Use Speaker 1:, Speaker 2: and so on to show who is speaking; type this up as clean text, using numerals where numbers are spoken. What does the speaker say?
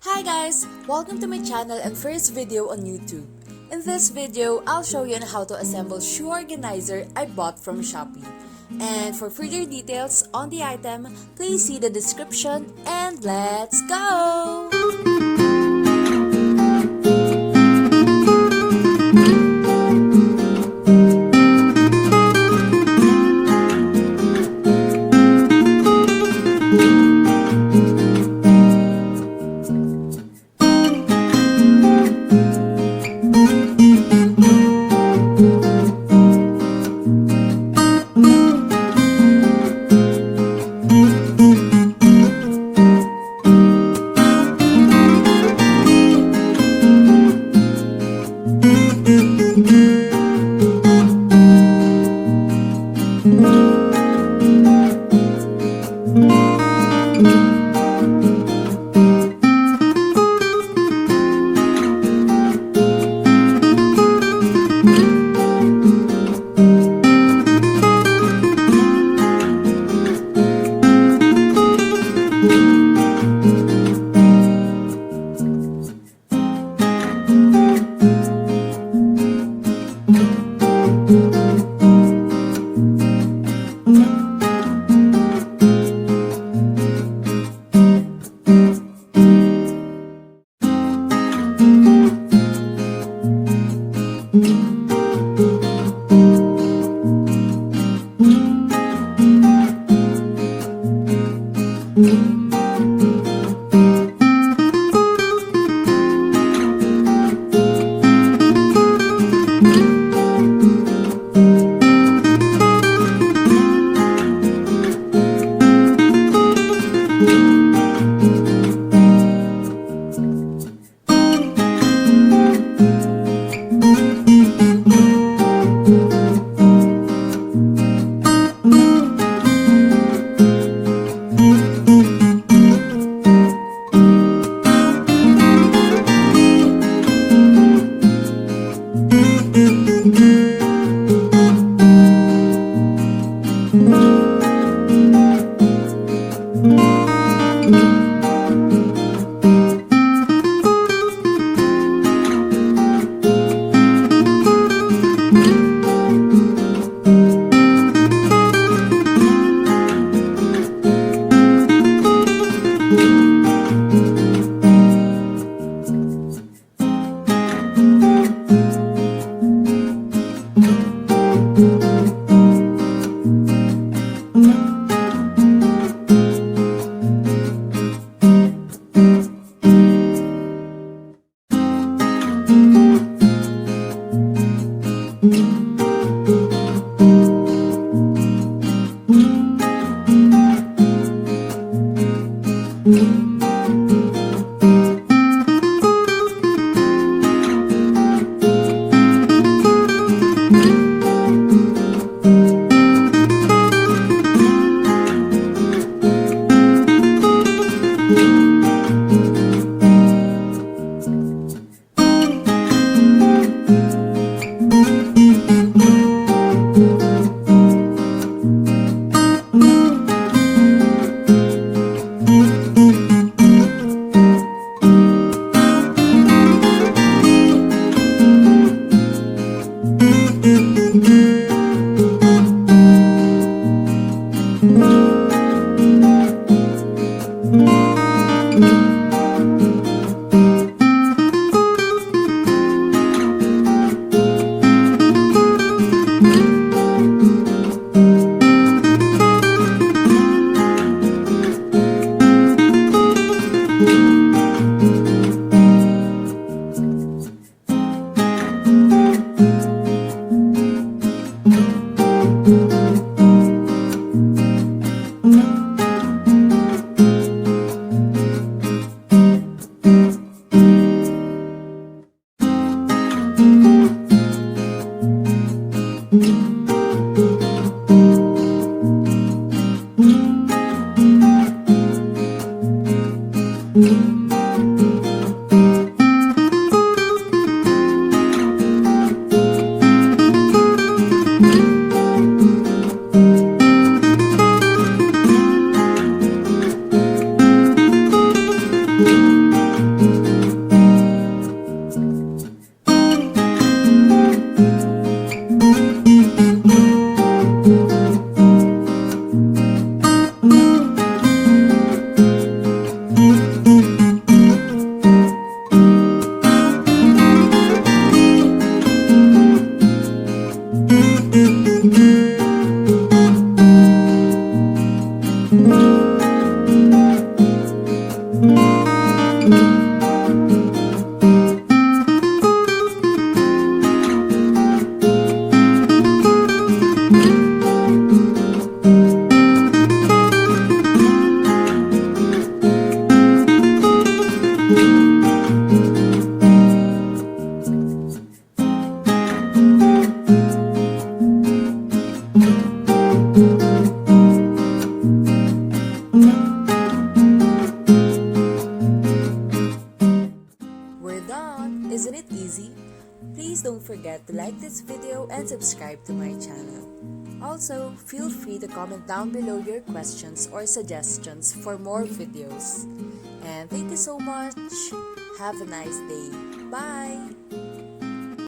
Speaker 1: Hi guys! Welcome to my channel and first video on YouTube. In this video, I'll show you on how to assemble shoe organizer I bought from Shopee. And for further details on the item, please see the description and let's go! We're done! Isn't it easy? Please don't forget to like this video and subscribe to my channel. Also, feel free to comment down below your questions or suggestions for more videos. And thank you so much. Have a nice day. Bye!